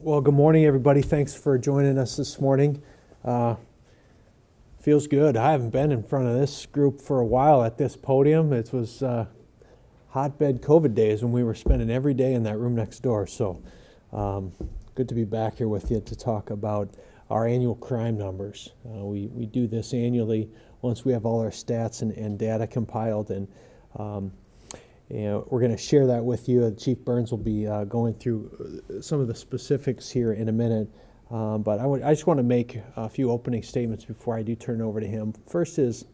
Well, good morning, everybody. Thanks for joining us this morning. Feels good. I haven't been in front of this group for a while at this podium. It was hotbed COVID days when we were spending every day in that room next door. So good to be back here with you to talk about our annual crime numbers. We do this annually once we have all our stats and data compiled, and we're going to share that with you. Chief Burns will be going through some of the specifics here in a minute, but I just want to make a few opening statements before I do turn it over to him. First is,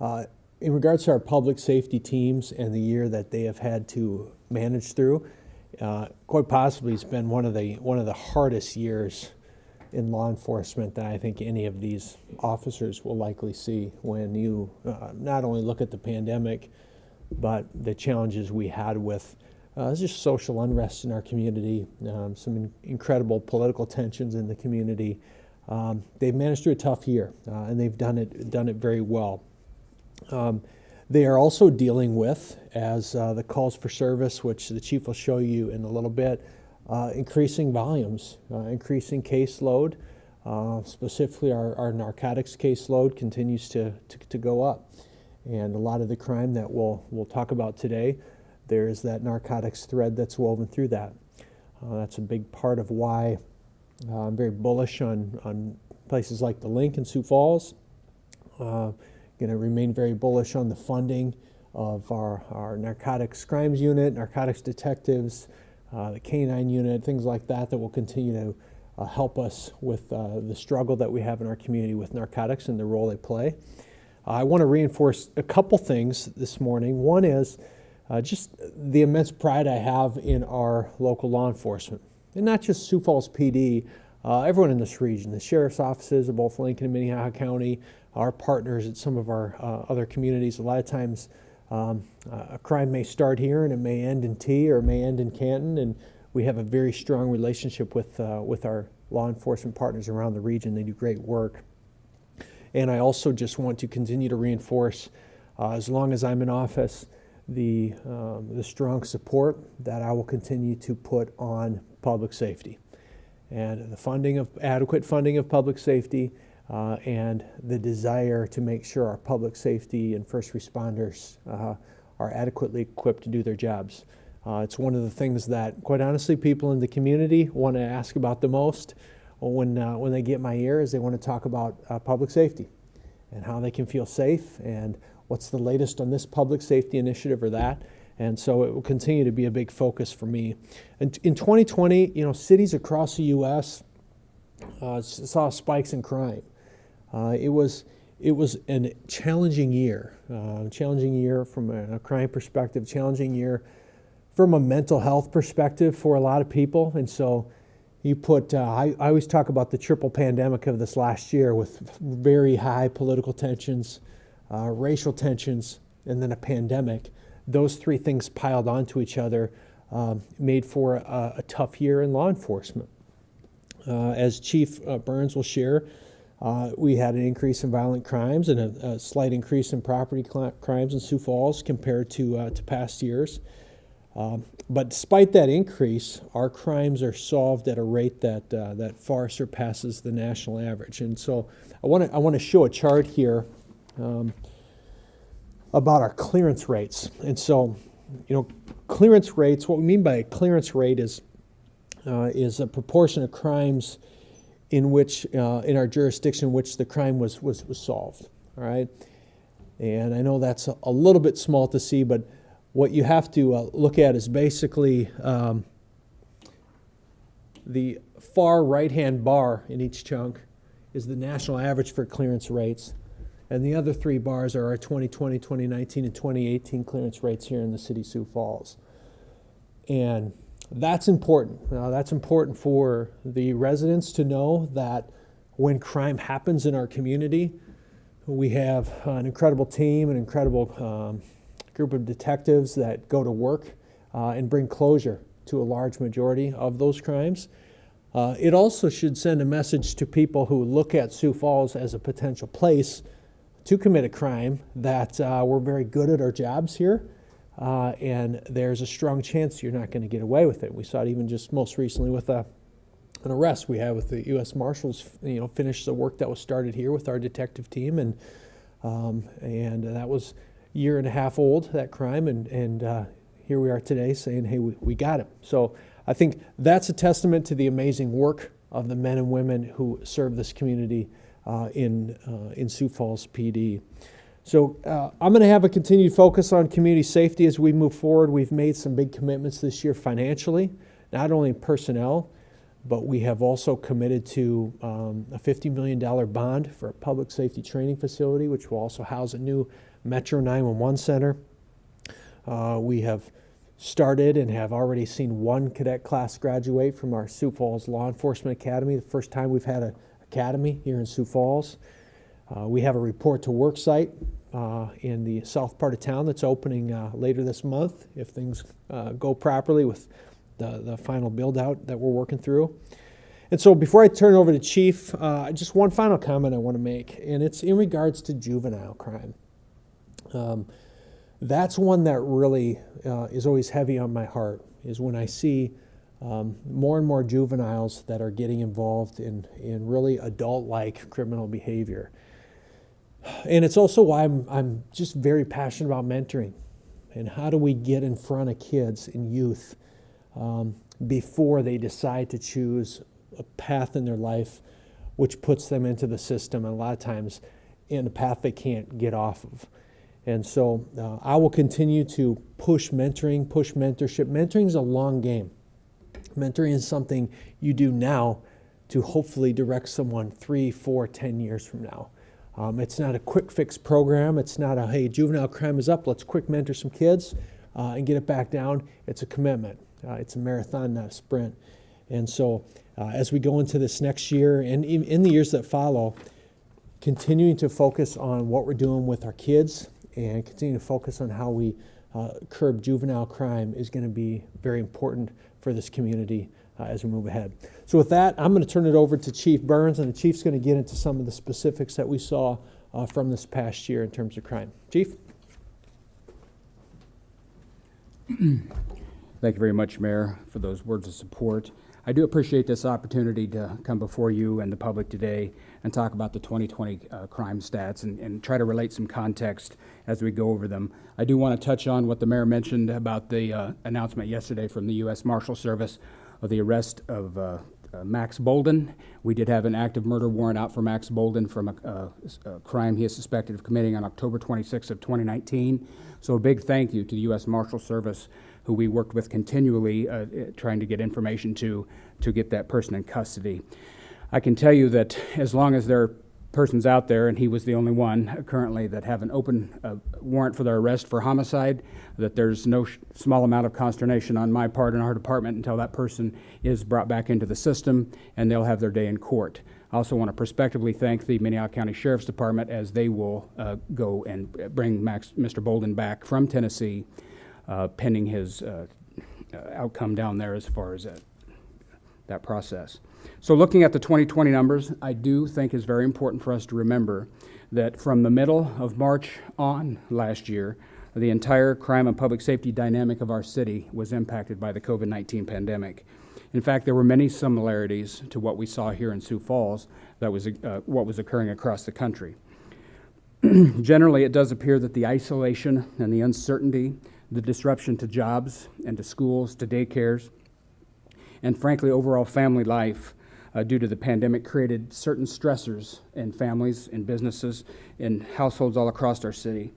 in regards to our public safety teams and the year that they have had to manage through, quite possibly it's been one of the hardest years in law enforcement that I think any of these officers will likely see when you not only look at the pandemic, but the challenges we had with just social unrest in our community, some incredible political tensions in the community. They've managed through a tough year, and they've done it very well. They are also dealing with, as the calls for service, which the chief will show you in a little bit, increasing volumes, increasing caseload. Specifically, our narcotics caseload continues to go up. And a lot of the crime that we'll talk about today, there's that narcotics thread that's woven through that. That's a big part of why I'm very bullish on places like the Link in Sioux Falls. Going to remain very bullish on the funding of our narcotics crimes unit, narcotics detectives, the K-9 unit, things like that will continue to help us with the struggle that we have in our community with narcotics and the role they play. I want to reinforce a couple things this morning. One is just the immense pride I have in our local law enforcement, and not just Sioux Falls PD, everyone in this region, the sheriff's offices of both Lincoln and Minnehaha County, our partners at some of our other communities. A lot of times a crime may start here and it may end in T or it may end in Canton, and we have a very strong relationship with our law enforcement partners around the region. They do great work. And I also just want to continue to reinforce, as long as I'm in office, the strong support that I will continue to put on public safety, and the adequate funding of public safety, and the desire to make sure our public safety and first responders are adequately equipped to do their jobs. It's one of the things that, quite honestly, people in the community want to ask about the most. When they get my ear, is they want to talk about public safety and how they can feel safe and what's the latest on this public safety initiative or that. And so it will continue to be a big focus for me. And in 2020, cities across the U.S. Saw spikes in crime. It was a challenging year from a crime perspective, challenging year from a mental health perspective for a lot of people. And so you put, I always talk about the triple pandemic of this last year with very high political tensions, racial tensions, and then a pandemic. Those three things piled onto each other made for a tough year in law enforcement. As Chief Burns will share, we had an increase in violent crimes and a slight increase in property crimes in Sioux Falls compared to past years. But despite that increase, our crimes are solved at a rate that far surpasses the national average. And so I want to show a chart here about our clearance rates. And so, clearance rates. What we mean by a clearance rate is a proportion of crimes in which in our jurisdiction in which the crime was solved. All right, and I know that's a little bit small to see, but what you have to look at is basically the far right-hand bar in each chunk is the national average for clearance rates, and the other three bars are our 2020, 2019, and 2018 clearance rates here in the city of Sioux Falls. And that's important. That's important for the residents to know that when crime happens in our community, we have an incredible team, an incredible group of detectives that go to work and bring closure to a large majority of those crimes. It also should send a message to people who look at Sioux Falls as a potential place to commit a crime that we're very good at our jobs here. and there's a strong chance you're not going to get away with it. We saw it even just most recently with an arrest we had with the U.S. Marshals. Finished the work that was started here with our detective team, and that was a year and a half old, that crime, and here we are today saying, hey, we got him. So I think that's a testament to the amazing work of the men and women who serve this community in Sioux Falls PD. So I'm going to have a continued focus on community safety as we move forward. We've made some big commitments this year financially, not only personnel, but we have also committed to a $50 million bond for a public safety training facility, which will also house a new Metro 911 center. We have started and have already seen one cadet class graduate from our Sioux Falls Law Enforcement Academy, the first time we've had an academy here in Sioux Falls. We have a report to work site in the south part of town that's opening later this month if things go properly with the final build out that we're working through. And so before I turn it over to Chief, just one final comment I want to make, and it's in regards to juvenile crime. That's one that really is always heavy on my heart, is when I see more and more juveniles that are getting involved in really adult-like criminal behavior. And it's also why I'm just very passionate about mentoring, and how do we get in front of kids and youth before they decide to choose a path in their life which puts them into the system, and a lot of times in a path they can't get off of. And so I will continue to push mentoring, push mentorship. Mentoring is a long game. Mentoring is something you do now to hopefully direct someone 3, 4, 10 years from now. It's not a quick fix program. It's not a, hey, juvenile crime is up, let's quick mentor some kids and get it back down. It's a commitment. It's a marathon, not a sprint. And so as we go into this next year and in the years that follow, continuing to focus on what we're doing with our kids and continue to focus on how we curb juvenile crime is going to be very important for this community as we move ahead. So with that, I'm going to turn it over to Chief Burns, and the Chief's going to get into some of the specifics that we saw from this past year in terms of crime. Chief? Thank you very much, Mayor, for those words of support. I do appreciate this opportunity to come before you and the public today and talk about the 2020 crime stats and try to relate some context as we go over them. I do want to touch on what the Mayor mentioned about the announcement yesterday from the U.S. Marshal Service of the arrest of Max Bolden. We did have an active murder warrant out for Max Bolden from a crime he is suspected of committing on October 26th of 2019. So a big thank you to the U.S. Marshal Service, who we worked with continually trying to get information to get that person in custody. I can tell you that as long as there are persons out there, and he was the only one currently that have an open warrant for their arrest for homicide, that there's no small amount of consternation on my part and our department until that person is brought back into the system and they'll have their day in court. I also want to prospectively thank the Minnehaha County Sheriff's Department, as they will go and bring Mr. Bolden back from Tennessee pending his outcome down there as far as that process. So looking at the 2020 numbers, I do think it's very important for us to remember that from the middle of March on last year, the entire crime and public safety dynamic of our city was impacted by the COVID-19 pandemic. In fact, there were many similarities to what we saw here in Sioux Falls that was what was occurring across the country. Generally, it does appear that the isolation and the uncertainty, the disruption to jobs and to schools, to daycares, and frankly, overall family life due to the pandemic created certain stressors in families, in businesses, in households all across our city.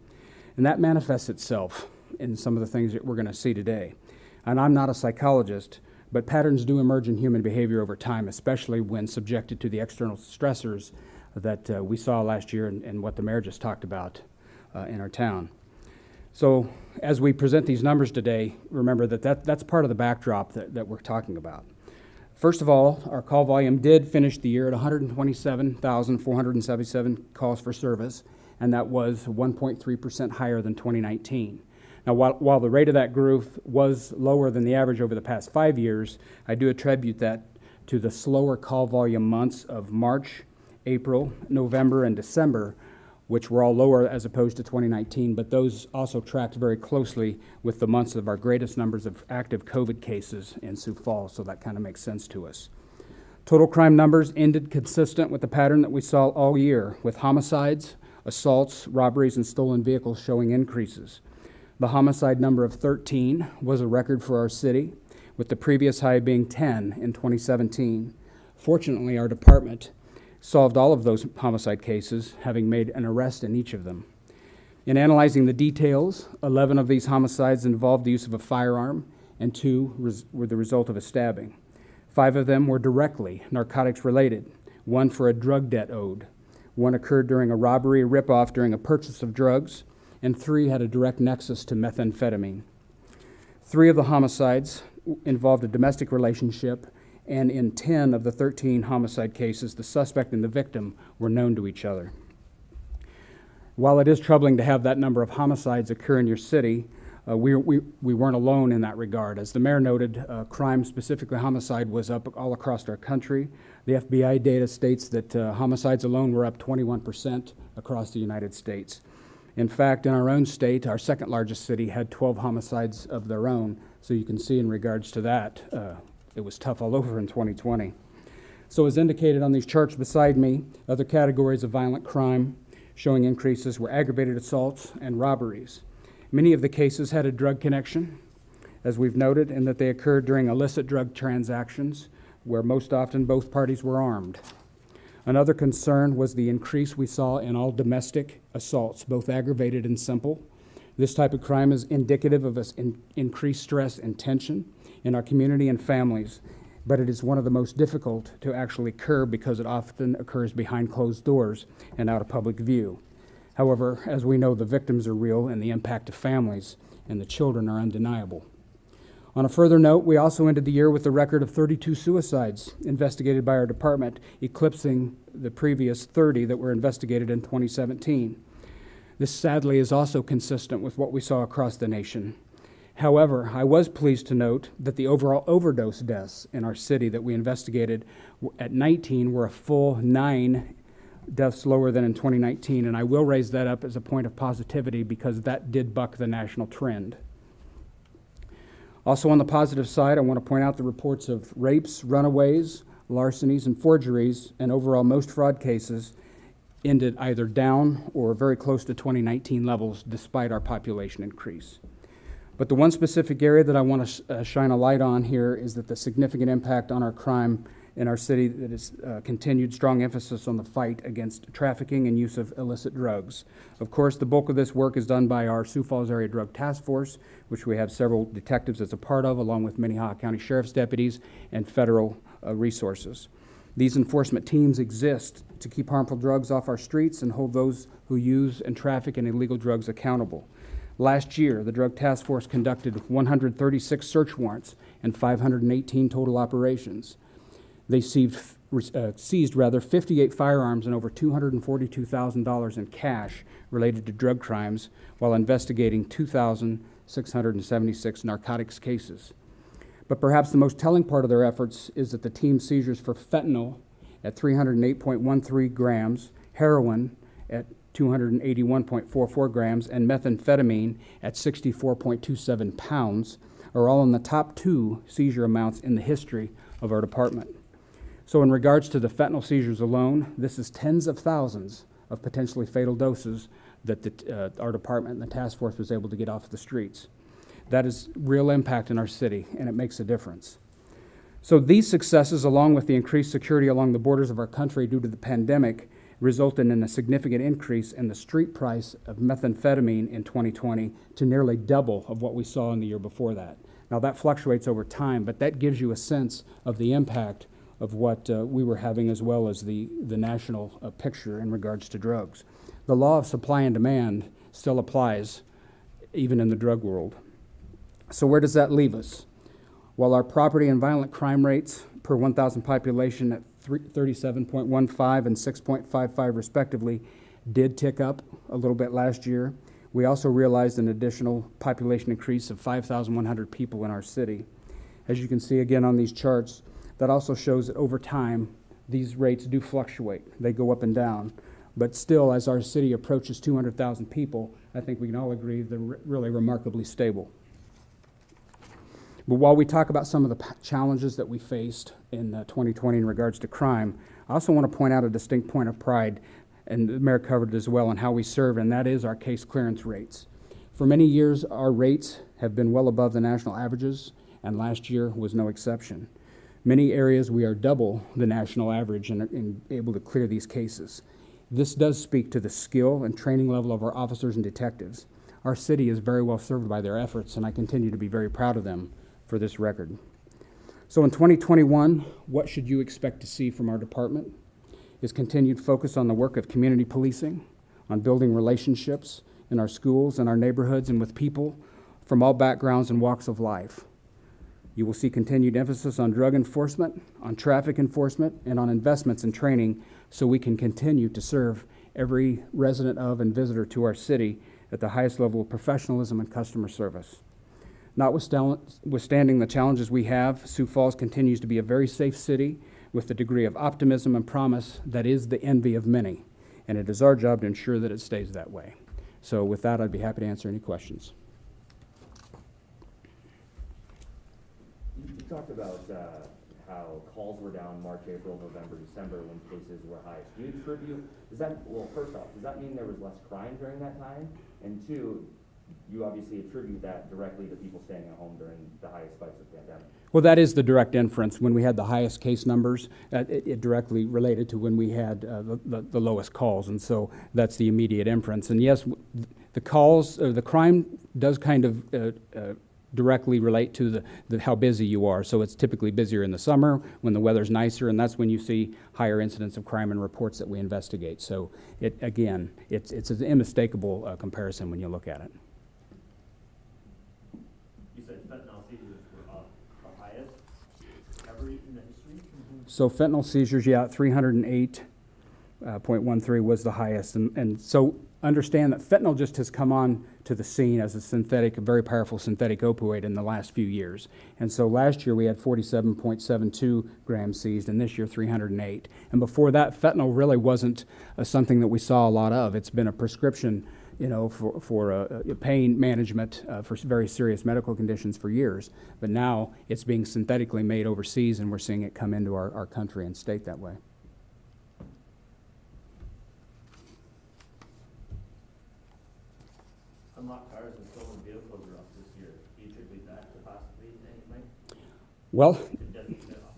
And that manifests itself in some of the things that we're going to see today. And I'm not a psychologist, but patterns do emerge in human behavior over time, especially when subjected to the external stressors that we saw last year and what the Mayor just talked about in our town. So as we present these numbers today, remember that's part of the backdrop that we're talking about. First of all, our call volume did finish the year at 127,477 calls for service, and that was 1.3% higher than 2019. Now, while the rate of that growth was lower than the average over the past 5 years, I do attribute that to the slower call volume months of March, April, November, and December, which were all lower as opposed to 2019, but those also tracked very closely with the months of our greatest numbers of active COVID cases in Sioux Falls, so that kind of makes sense to us. Total crime numbers ended consistent with the pattern that we saw all year, with homicides, assaults, robberies, and stolen vehicles showing increases. The homicide number of 13 was a record for our city, with the previous high being 10 in 2017. Fortunately, our department solved all of those homicide cases, having made an arrest in each of them. In analyzing the details, 11 of these homicides involved the use of a firearm, and 2 were the result of a stabbing. 5 of them were directly narcotics related, 1 for a drug debt owed. 1 occurred during a robbery ripoff during a purchase of drugs, and 3 had a direct nexus to methamphetamine. 3 of the homicides involved a domestic relationship, and in 10 of the 13 homicide cases, the suspect and the victim were known to each other. While it is troubling to have that number of homicides occur in your city, we weren't alone in that regard. As the mayor noted, crime, specifically homicide, was up all across our country. The FBI data states that homicides alone were up 21% across the United States. In fact, in our own state, our second largest city had 12 homicides of their own, so you can see in regards to that, it was tough all over in 2020. So as indicated on these charts beside me, other categories of violent crime showing increases were aggravated assaults and robberies. Many of the cases had a drug connection, as we've noted, in that they occurred during illicit drug transactions, where most often both parties were armed. Another concern was the increase we saw in all domestic assaults, both aggravated and simple. This type of crime is indicative of increased stress and tension in our community and families, but it is one of the most difficult to actually curb because it often occurs behind closed doors and out of public view. However, as we know, the victims are real and the impact to families and the children are undeniable. On a further note, we also ended the year with a record of 32 suicides investigated by our department, eclipsing the previous 30 that were investigated in 2017. This sadly is also consistent with what we saw across the nation. However, I was pleased to note that the overall overdose deaths in our city that we investigated at 19 were a full 9 deaths lower than in 2019, and I will raise that up as a point of positivity because that did buck the national trend. Also on the positive side, I want to point out the reports of rapes, runaways, larcenies, and forgeries, and overall most fraud cases ended either down or very close to 2019 levels despite our population increase. But the one specific area that I want to shine a light on here is that the significant impact on our crime in our city that is continued strong emphasis on the fight against trafficking and use of illicit drugs. Of course, the bulk of this work is done by our Sioux Falls Area Drug Task Force, which we have several detectives as a part of, along with Minnehaha County Sheriff's deputies and federal resources. These enforcement teams exist to keep harmful drugs off our streets and hold those who use and traffic in illegal drugs accountable. Last year, the Drug Task Force conducted 136 search warrants and 518 total operations. They seized 58 firearms and over $242,000 in cash related to drug crimes while investigating 2,676 narcotics cases. But perhaps the most telling part of their efforts is that the team's seizures for fentanyl at 308.13 grams, heroin at 281.44 grams, and methamphetamine at 64.27 pounds are all in the top 2 seizure amounts in the history of our department. So in regards to the fentanyl seizures alone, this is tens of thousands of potentially fatal doses that our department and the task force was able to get off the streets. That is real impact in our city, and it makes a difference. So these successes, along with the increased security along the borders of our country due to the pandemic, resulted in a significant increase in the street price of methamphetamine in 2020 to nearly double of what we saw in the year before that. Now that fluctuates over time, but that gives you a sense of the impact of what we were having, as well as the national picture in regards to drugs. The law of supply and demand still applies even in the drug world. So where does that leave us? While our property and violent crime rates per 1,000 population at 37.15 and 6.55 respectively did tick up a little bit last year, we also realized an additional population increase of 5,100 people in our city. As you can see again on these charts, that also shows that over time, these rates do fluctuate. They go up and down. But still, as our city approaches 200,000 people, I think we can all agree they're really remarkably stable. But while we talk about some of the challenges that we faced in 2020 in regards to crime, I also want to point out a distinct point of pride, and the mayor covered it as well, on how we serve, and that is our case clearance rates. For many years, our rates have been well above the national averages, and last year was no exception. Many areas we are double the national average in able to clear these cases. This does speak to the skill and training level of our officers and detectives. Our city is very well served by their efforts, and I continue to be very proud of them for this record. So in 2021, what should you expect to see from our department? Is continued focus on the work of community policing, on building relationships in our schools and our neighborhoods and with people from all backgrounds and walks of life. You will see continued emphasis on drug enforcement, on traffic enforcement, and on investments in training so we can continue to serve every resident of and visitor to our city at the highest level of professionalism and customer service. Notwithstanding the challenges we have, Sioux Falls continues to be a very safe city with the degree of optimism and promise that is the envy of many, and it is our job to ensure that it stays that way. So with that, I'd be happy to answer any questions. You talked about how calls were down March, April, November, December when cases were highest. Do you attribute, well, first off, does that mean there was less crime during that time? And two, you obviously attribute that directly to people staying at home during the highest spikes of the pandemic. Well, that is the direct inference. When we had the highest case numbers, it directly related to when we had the lowest calls, and so that's the immediate inference. And yes, the calls, or the crime does kind of directly relate to how busy you are. So it's typically busier in the summer when the weather's nicer, and that's when you see higher incidents of crime and reports that we investigate. So it's an unmistakable comparison when you look at it. You said fentanyl seizures were up the highest ever in the history? So fentanyl seizures, yeah, 308.13 was the highest. And so understand that fentanyl just has come on to the scene as a very powerful synthetic opioid in the last few years. And so last year we had 47.72 grams seized, and this year 308. And before that, fentanyl really wasn't something that we saw a lot of. It's been a prescription, for pain management for very serious medical conditions for years. But now it's being synthetically made overseas, and we're seeing it come into our country and state that way. Unlocked cars and stolen vehicles are up this year. Do you attribute that to possibly anything? Well,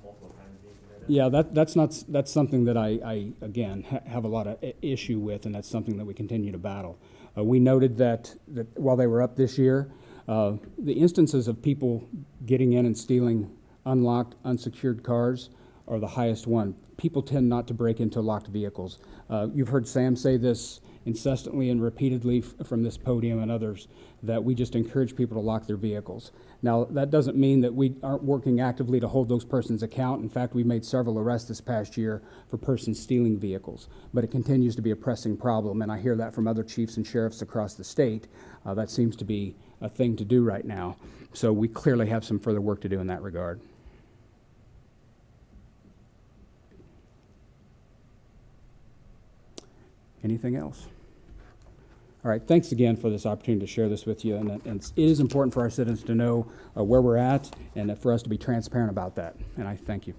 Multiple times being committed? yeah, that's something that I again have a lot of issue with, and that's something that we continue to battle. We noted that while they were up this year, the instances of people getting in and stealing unlocked, unsecured cars are the highest one. People tend not to break into locked vehicles. You've heard Sam say this incessantly and repeatedly from this podium and others, that we just encourage people to lock their vehicles. Now, that doesn't mean that we aren't working actively to hold those persons account. In fact, we made several arrests this past year for persons stealing vehicles, but it continues to be a pressing problem, and I hear that from other chiefs and sheriffs across the state. That seems to be a thing to do right now. So we clearly have some further work to do in that regard. Anything else? All right, thanks again for this opportunity to share this with you. And it is important for our citizens to know where we're at and for us to be transparent about that. And I thank you.